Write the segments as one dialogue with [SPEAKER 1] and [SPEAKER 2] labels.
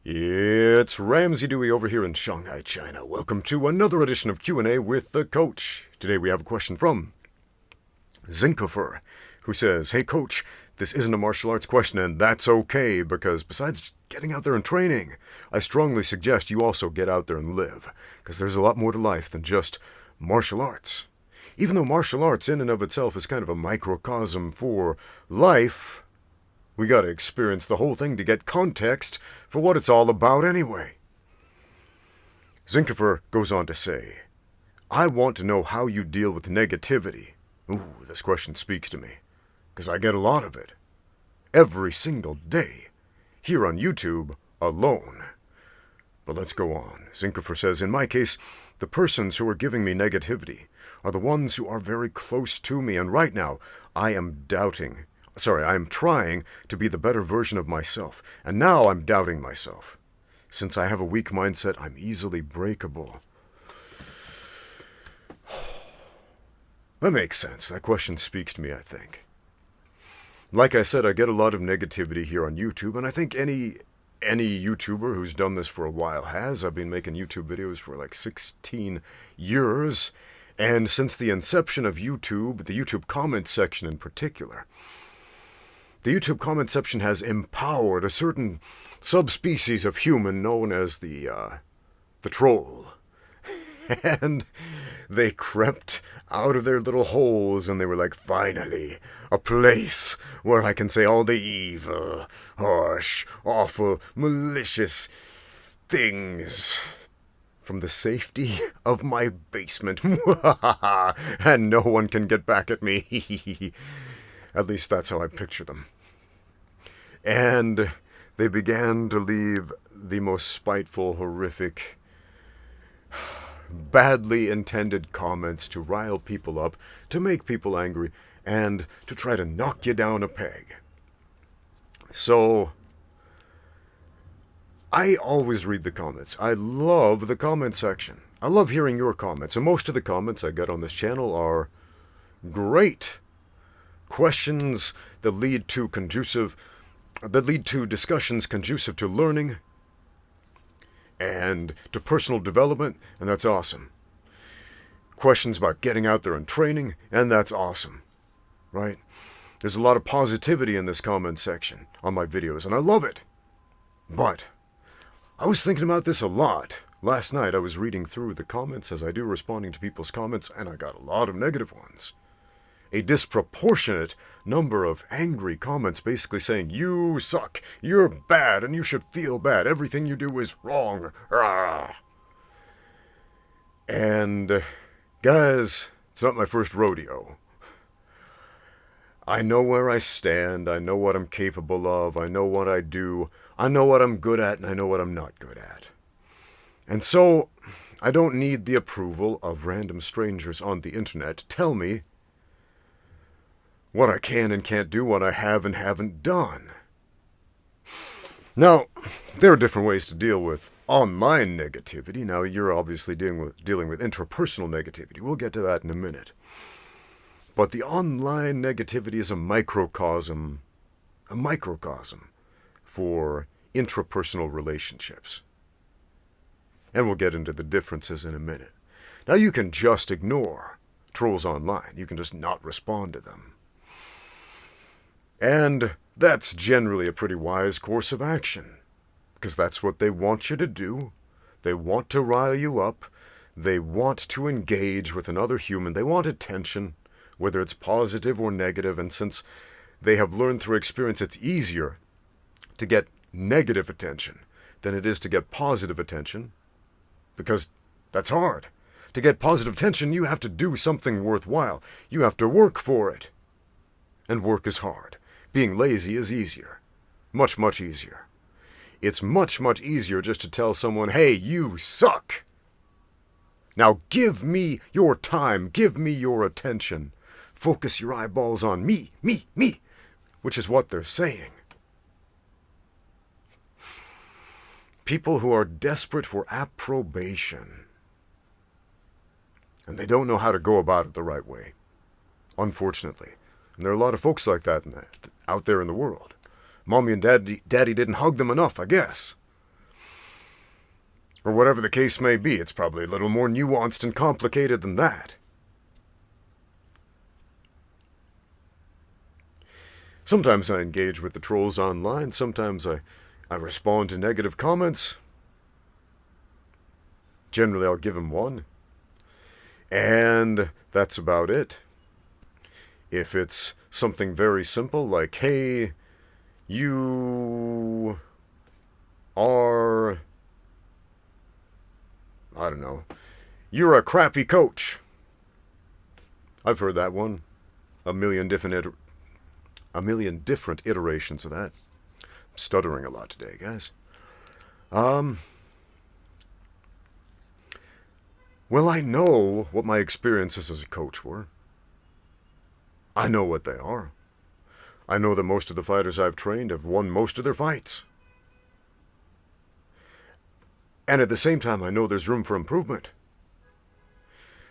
[SPEAKER 1] It's Ramsey Dewey over here in Shanghai, China. Welcome to another edition of Q&A with the Coach. Today we have a question from Zinkofer, who says, "Hey Coach, this isn't a martial arts question and that's okay because besides getting out there and training, I strongly suggest you also get out there and live because there's a lot more to life than just martial arts. Even though martial arts in and of itself is kind of a microcosm for life, we gotta experience the whole thing to get context for what it's all about anyway." Zinkofer goes on to say, "I want to know how you deal with negativity." Ooh, this question speaks to me, because I get a lot of it. Every single day, here on YouTube, alone. But let's go on. Zinkofer says, "In my case, the persons who are giving me negativity are the ones who are very close to me, and right now, I am trying to be the better version of myself, and now I'm doubting myself. Since I have a weak mindset, I'm easily breakable." That makes sense. That question speaks to me, I think. Like I said, I get a lot of negativity here on YouTube, and I think any YouTuber who's done this for a while has. I've been making YouTube videos for like 16 years, and since the inception of YouTube, the YouTube comment section in particular, the YouTube comment section has empowered a certain subspecies of human known as the troll. And they crept out of their little holes and they were like, "Finally, a place where I can say all the evil, harsh, awful, malicious things from the safety of my basement. And no one can get back at me." At least that's how I picture them. And they began to leave the most spiteful, horrific, badly intended comments to rile people up, to make people angry, and to try to knock you down a peg. So, I always read the comments. I love the comment section. I love hearing your comments, and most of the comments I get on this channel are great questions that lead to discussions conducive to learning and to personal development, and that's awesome. Questions about getting out there and training, and that's awesome, right? There's a lot of positivity in this comment section on my videos, and I love it. But I was thinking about this a lot. Last night I was reading through the comments as I do, responding to people's comments, and I got a lot of negative ones. A disproportionate number of angry comments basically saying, "You suck, you're bad, and you should feel bad. Everything you do is wrong." And, guys, it's not my first rodeo. I know where I stand, I know what I'm capable of, I know what I do, I know what I'm good at, and I know what I'm not good at. And so, I don't need the approval of random strangers on the internet to tell me what I can and can't do, what I have and haven't done. Now, there are different ways to deal with online negativity. Now, you're obviously dealing with intrapersonal negativity. We'll get to that in a minute. But the online negativity is a microcosm for intrapersonal relationships. And we'll get into the differences in a minute. Now, you can just ignore trolls online. You can just not respond to them. And that's generally a pretty wise course of action, because that's what they want you to do. They want to rile you up. They want to engage with another human. They want attention, whether it's positive or negative, and since they have learned through experience it's easier to get negative attention than it is to get positive attention, because that's hard. To get positive attention, you have to do something worthwhile. You have to work for it. And work is hard. Being lazy is easier. Much, much easier. It's much, much easier just to tell someone, "Hey, you suck. Now give me your time. Give me your attention. Focus your eyeballs on me, which is what they're saying. People who are desperate for approbation. And they don't know how to go about it the right way, unfortunately. And there are a lot of folks like that out there in the world. Mommy and daddy didn't hug them enough, I guess. Or whatever the case may be, it's probably a little more nuanced and complicated than that. Sometimes I engage with the trolls online, sometimes I respond to negative comments. Generally, I'll give them one. And that's about it. If it's something very simple, like, hey, you are, I don't know, you're a crappy coach. I've heard that one. A million different iterations of that. I'm stuttering a lot today, guys. Well, I know what my experiences as a coach were. I know what they are. I know that most of the fighters I've trained have won most of their fights. And at the same time, I know there's room for improvement.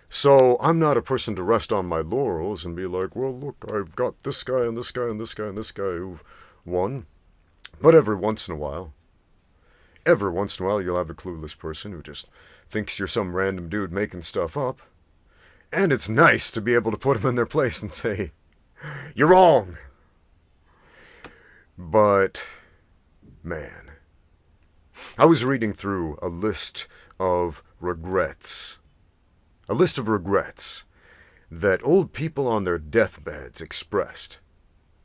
[SPEAKER 1] So I'm not a person to rest on my laurels and be like, well, look, I've got this guy and this guy and this guy and this guy who've won. But every once in a while, you'll have a clueless person who just thinks you're some random dude making stuff up. And it's nice to be able to put them in their place and say, you're wrong. But, man, I was reading through a list of regrets that old people on their deathbeds expressed.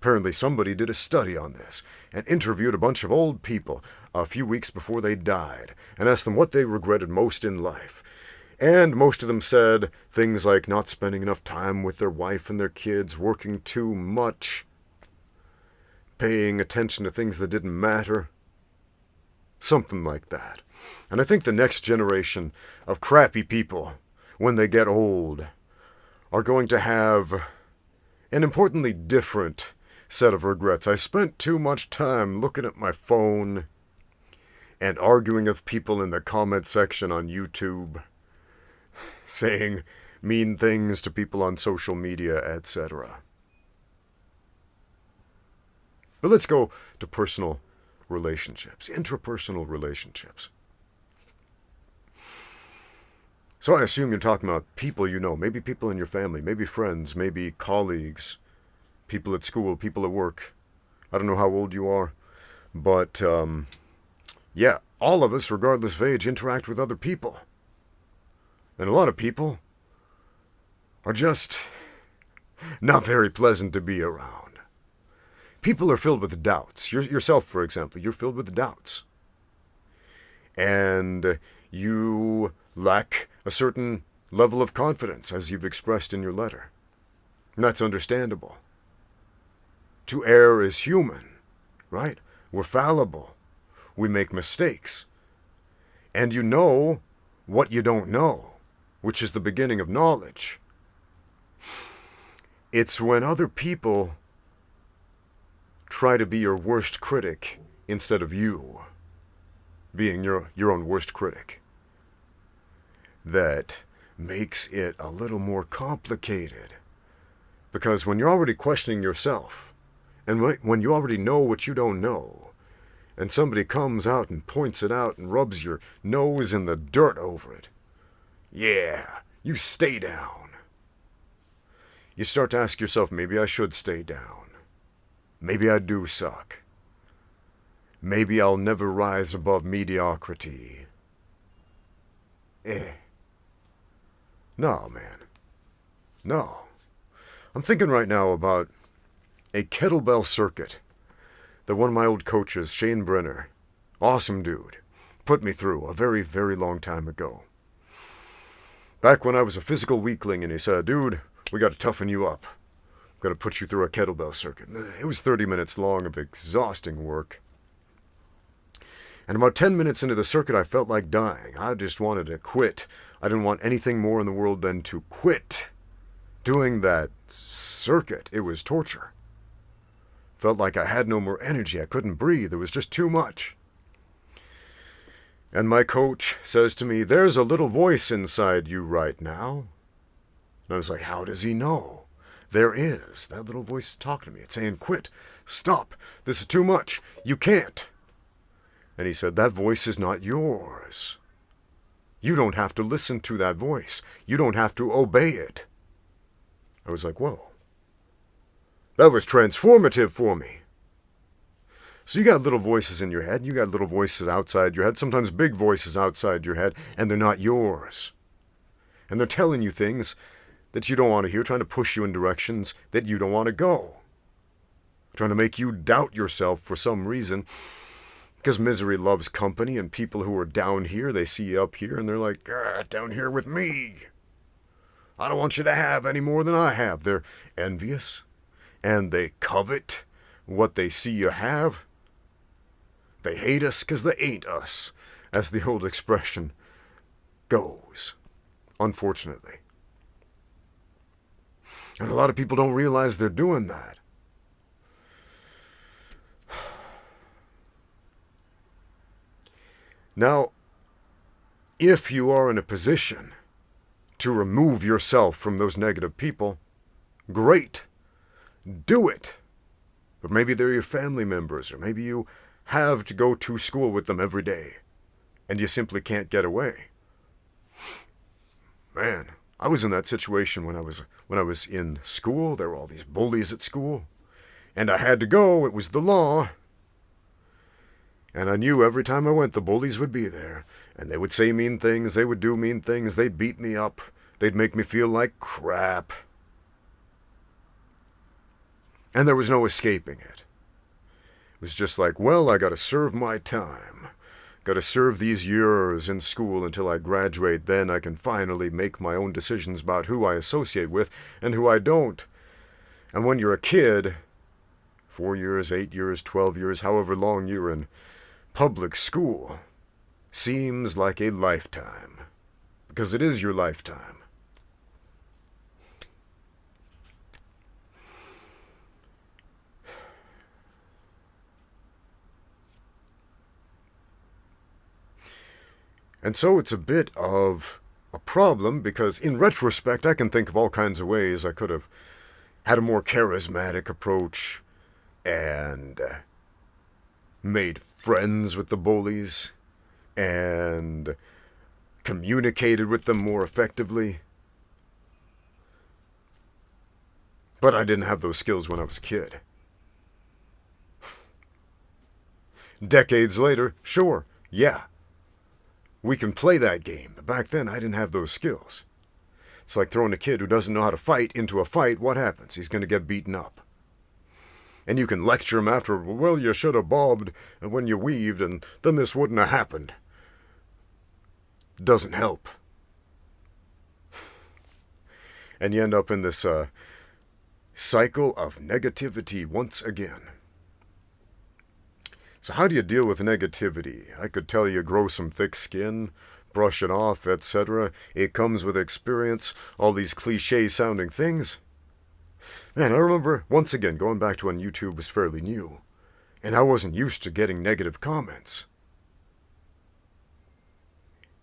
[SPEAKER 1] Apparently somebody did a study on this and interviewed a bunch of old people a few weeks before they died and asked them what they regretted most in life. And most of them said things like not spending enough time with their wife and their kids, working too much, paying attention to things that didn't matter. Something like that. And I think the next generation of crappy people, when they get old, are going to have an importantly different set of regrets. I spent too much time looking at my phone and arguing with people in the comment section on YouTube, saying mean things to people on social media, etc. But let's go to personal relationships, intrapersonal relationships. So I assume you're talking about people you know, maybe people in your family, maybe friends, maybe colleagues, people at school, people at work. I don't know how old you are, but yeah, all of us, regardless of age, interact with other people. And a lot of people are just not very pleasant to be around. People are filled with doubts. Yourself, for example, you're filled with doubts. And you lack a certain level of confidence, as you've expressed in your letter. And that's understandable. To err is human, right? We're fallible. We make mistakes. And you know what you don't know, which is the beginning of knowledge. It's when other people try to be your worst critic instead of you being your own worst critic that makes it a little more complicated. Because when you're already questioning yourself, and when you already know what you don't know, and somebody comes out and points it out and rubs your nose in the dirt over it, yeah, you stay down. You start to ask yourself, maybe I should stay down. Maybe I do suck. Maybe I'll never rise above mediocrity. No, man. No. I'm thinking right now about a Kettlebell Circuit that one of my old coaches, Shane Brenner, awesome dude, put me through a very, very long time ago. Back when I was a physical weakling, and he said, dude, we got to toughen you up. We've got to put you through a kettlebell circuit. It was 30 minutes long of exhausting work. And about 10 minutes into the circuit, I felt like dying. I just wanted to quit. I didn't want anything more in the world than to quit doing that circuit. It was torture. Felt like I had no more energy. I couldn't breathe. It was just too much. And my coach says to me, there's a little voice inside you right now. And I was like, how does he know? There is. That little voice is talking to me. It's saying, quit. Stop. This is too much. You can't. And he said, that voice is not yours. You don't have to listen to that voice. You don't have to obey it. I was like, whoa. That was transformative for me. So you got little voices in your head, you got little voices outside your head, sometimes big voices outside your head, and they're not yours. And they're telling you things that you don't want to hear, trying to push you in directions that you don't want to go. Trying to make you doubt yourself for some reason. Because misery loves company, and people who are down here, they see you up here, and they're like, down here with me. I don't want you to have any more than I have. They're envious, and they covet what they see you have. They hate us because they ain't us, as the old expression goes, unfortunately. And a lot of people don't realize they're doing that. Now, if you are in a position to remove yourself from those negative people, great. Do it. But maybe they're your family members, or maybe you have to go to school with them every day, and you simply can't get away. Man, I was in that situation when I was in school. There were all these bullies at school, and I had to go. It was the law. And I knew every time I went, the bullies would be there. And they would say mean things, they would do mean things, they'd beat me up, they'd make me feel like crap. And there was no escaping it. It was just like, well, I gotta serve my time. Gotta serve these years in school until I graduate, then I can finally make my own decisions about who I associate with and who I don't. And when you're a kid, 4 years, 8 years, 12 years, however long you're in public school, seems like a lifetime, because it is your lifetime. And so it's a bit of a problem, because in retrospect I can think of all kinds of ways I could have had a more charismatic approach and made friends with the bullies and communicated with them more effectively. But I didn't have those skills when I was a kid. Decades later, sure, yeah, we can play that game, but back then I didn't have those skills. It's like throwing a kid who doesn't know how to fight into a fight. What happens? He's going to get beaten up. And you can lecture him after, well, you should have bobbed when you weaved, and then this wouldn't have happened. Doesn't help. And you end up in this cycle of negativity once again. So how do you deal with negativity? I could tell you grow some thick skin, brush it off, etc. It comes with experience, all these cliche-sounding things. Man, I remember, once again, going back to when YouTube was fairly new, and I wasn't used to getting negative comments.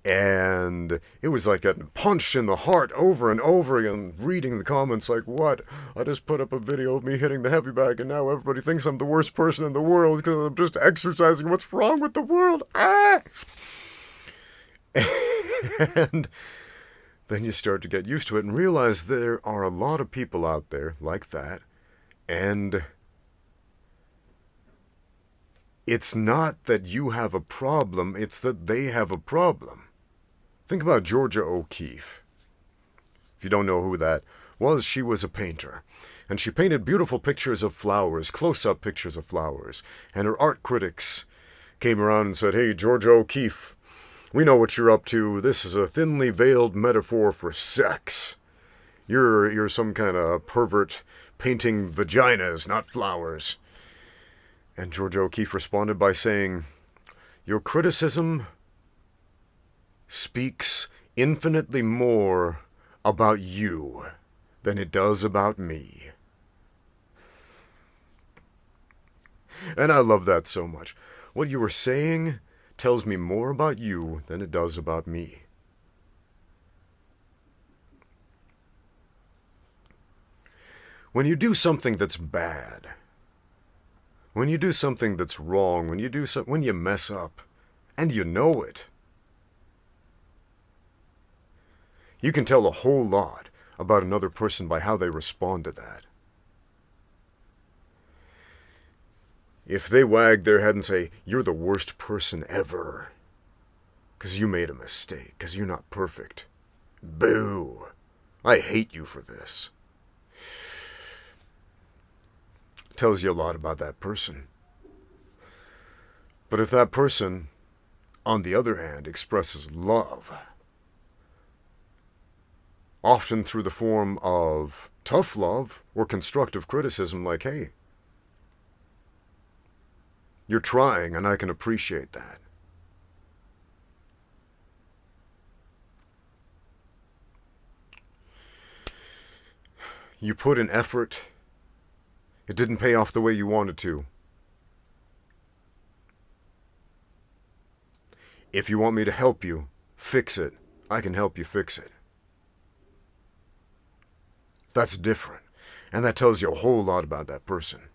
[SPEAKER 1] And it was like getting punched in the heart over and over again, reading the comments like, what? I just put up a video of me hitting the heavy bag, and now everybody thinks I'm the worst person in the world because I'm just exercising. What's wrong with the world? Ah! And then you start to get used to it and realize there are a lot of people out there like that, and it's not that you have a problem, it's that they have a problem. Think about Georgia OKeefe. If you don't know who that was, she was a painter, and she painted beautiful pictures of flowers, close-up pictures of flowers, and her art critics came around and said, hey, Georgia OKeefe, we know what you're up to. This is a thinly veiled metaphor for sex. You're some kind of pervert painting vaginas, not flowers. And George O'Keefe responded by saying, your criticism speaks infinitely more about you than it does about me. And I love that so much. What you were saying tells me more about you than it does about me. When you do something that's bad, when you do something that's wrong, when you mess up, and you know it, You can tell a whole lot about another person by how they respond to that. If they wag their head and say, "You're the worst person ever, 'cause you made a mistake, 'cause you're not perfect. Boo! I hate you for this." Tells you a lot about that person. But if that person, on the other hand, expresses love, often through the form of tough love or constructive criticism, like, "Hey, you're trying and I can appreciate that." You put in effort. It didn't pay off the way you wanted to. If you want me to help you fix it, I can help you fix it. That's different. And that tells you a whole lot about that person.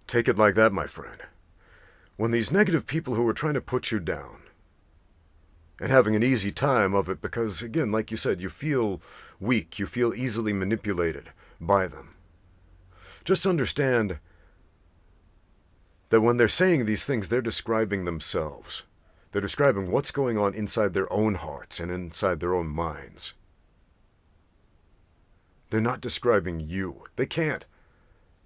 [SPEAKER 1] Take it like that, my friend. When these negative people who are trying to put you down and having an easy time of it because, again, like you said, you feel weak, you feel easily manipulated by them. Just understand that when they're saying these things, they're describing themselves. They're describing what's going on inside their own hearts and inside their own minds. They're not describing you. They can't.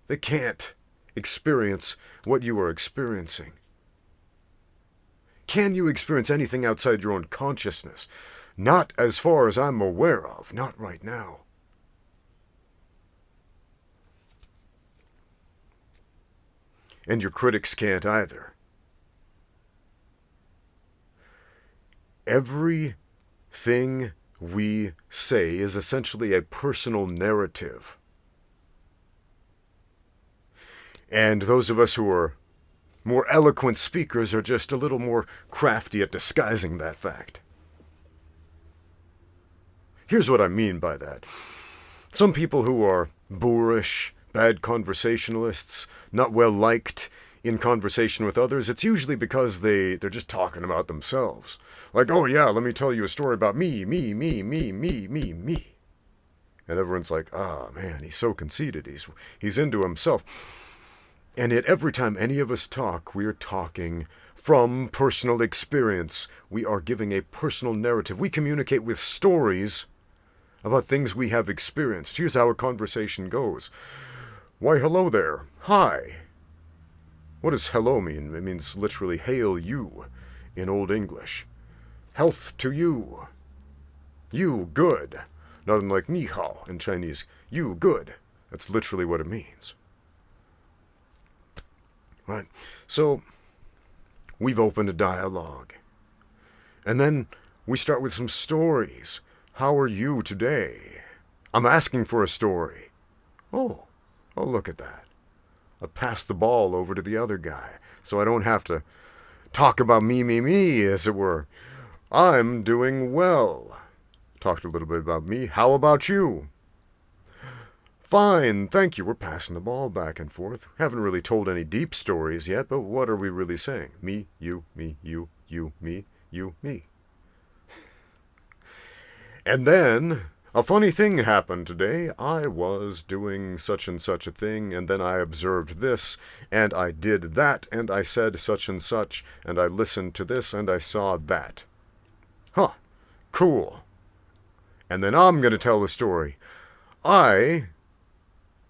[SPEAKER 1] They can't experience what you are experiencing. Can you experience anything outside your own consciousness? Not as far as I'm aware of. Not right now. And your critics can't either. Everything we say is essentially a personal narrative. And those of us who are more eloquent speakers are just a little more crafty at disguising that fact. Here's what I mean by that. Some people who are boorish, bad conversationalists, not well liked in conversation with others, it's usually because they're just talking about themselves. Like, "Oh yeah, let me tell you a story about me. And everyone's like, "Ah, man, he's so conceited. He's into himself." And yet every time any of us talk, we are talking from personal experience. We are giving a personal narrative. We communicate with stories about things we have experienced. Here's how a conversation goes. "Why, hello there. Hi." What does hello mean? It means literally hail you in Old English. Health to you. You, good. Not unlike ni hao in Chinese. You, good. That's literally what it means. Right? So, we've opened a dialogue. And then we start with some stories. How are you today? I'm asking for a story. Oh, look at that. I passed the ball over to the other guy, so I don't have to talk about me, as it were. I'm doing well. Talked a little bit about me. How about you? Fine, thank you. We're passing the ball back and forth. Haven't really told any deep stories yet, but what are we really saying? Me, you, me, you, me, you, me. And then a funny thing happened today. I was doing such and such a thing, and then I observed this, and I did that, and I said such and such, and I listened to this, and I saw that. Huh, cool. And then I'm going to tell the story. I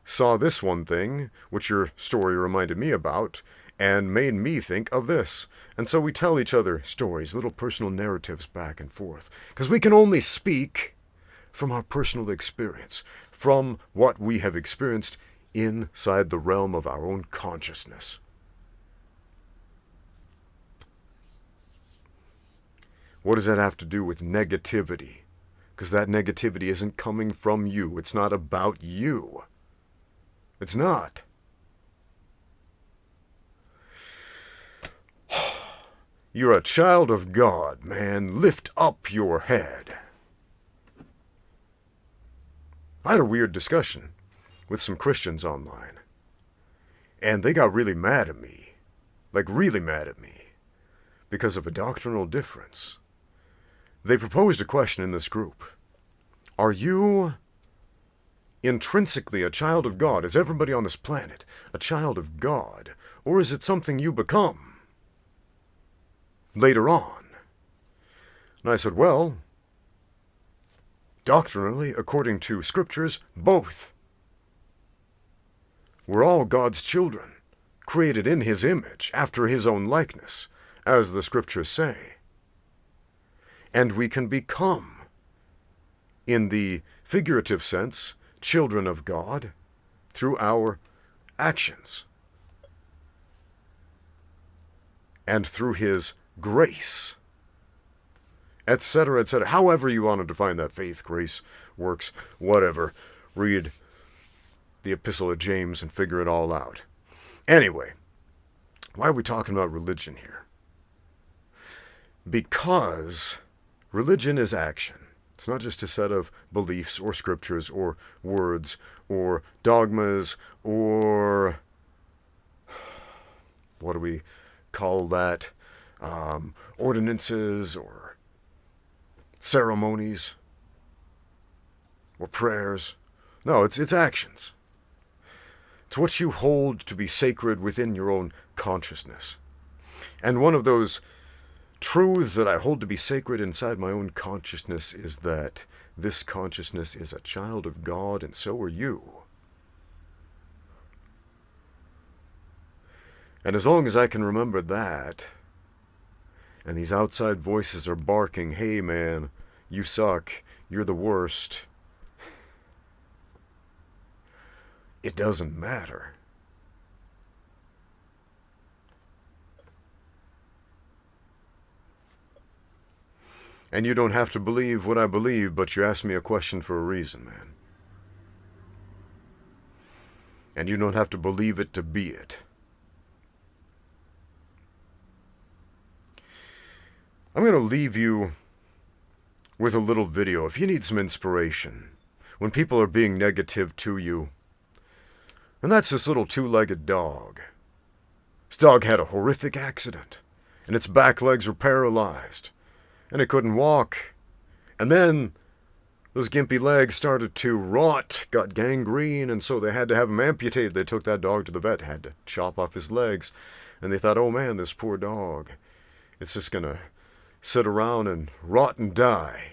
[SPEAKER 1] saw this one thing, which your story reminded me about, and made me think of this. And so we tell each other stories, little personal narratives back and forth. Because we can only speak from our personal experience, from what we have experienced inside the realm of our own consciousness. What does that have to do with negativity? Because that negativity isn't coming from you. It's not about you. It's not. You're a child of God, man. Lift up your head. I had a weird discussion with some Christians online. And they got really mad at me. Like, really mad at me. because of a doctrinal difference. They proposed a question in this group. Are you intrinsically a child of God? Is everybody on this planet a child of God? Or is it something you become later on? And I said, well, doctrinally, according to scriptures, both. We're all God's children, created in His image, after His own likeness, as the scriptures say. And we can become, in the figurative sense, children of God through our actions and through His grace, etc., etc. However you want to define that, faith, grace, works, whatever. Read the Epistle of James and figure it all out. Anyway, why are we talking about religion here? Because religion is action. It's not just a set of beliefs or scriptures or words or dogmas or what do we call that? Ordinances or ceremonies or prayers. No, it's actions. It's what you hold to be sacred within your own consciousness. And one of those truths that I hold to be sacred inside my own consciousness is that this consciousness is a child of God, and so are you. And as long as I can remember that, and these outside voices are barking, hey man, you suck, you're the worst, it doesn't matter. And you don't have to believe what I believe, but you asked me a question for a reason, man. And you don't have to believe it to be it. I'm going to leave you with a little video. If you need some inspiration, when people are being negative to you, and that's this little two-legged dog. This dog had a horrific accident, and its back legs were paralyzed. And it couldn't walk. And then those gimpy legs started to rot, got gangrene, and so they had to have him amputated. They took that dog to the vet, had to chop off his legs. And they thought, oh man, this poor dog, it's just going to sit around and rot and die.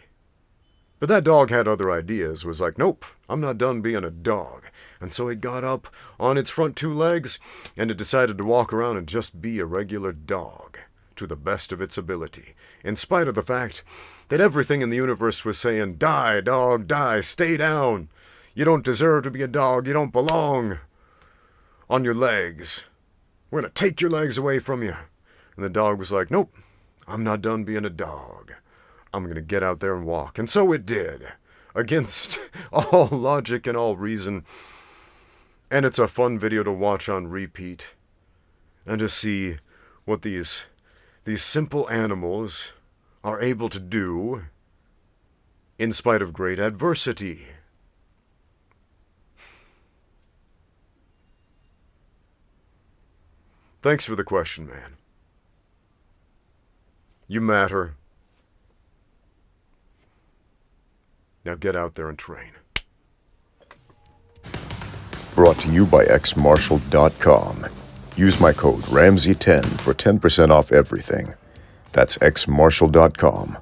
[SPEAKER 1] But that dog had other ideas, was like, nope, I'm not done being a dog. And so it got up on its front two legs, and it decided to walk around and just be a regular dog, to the best of its ability, in spite of the fact that everything in the universe was saying, die, dog, die, stay down. You don't deserve to be a dog, you don't belong on your legs. We're going to take your legs away from you. And the dog was like, nope, I'm not done being a dog. I'm going to get out there and walk. And so it did, against all logic and all reason. And it's a fun video to watch on repeat and to see what these simple animals are able to do in spite of great adversity. Thanks for the question, man. You matter. Now get out there and train.
[SPEAKER 2] Brought to you by xmarshall.com. Use my code Ramsey10 for 10% off everything. That's xmarshall.com.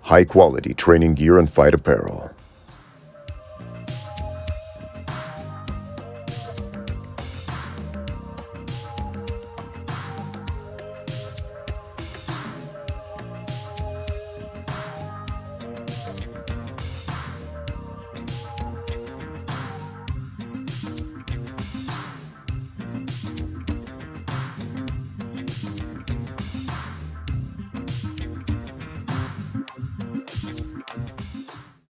[SPEAKER 2] High quality training gear and fight apparel.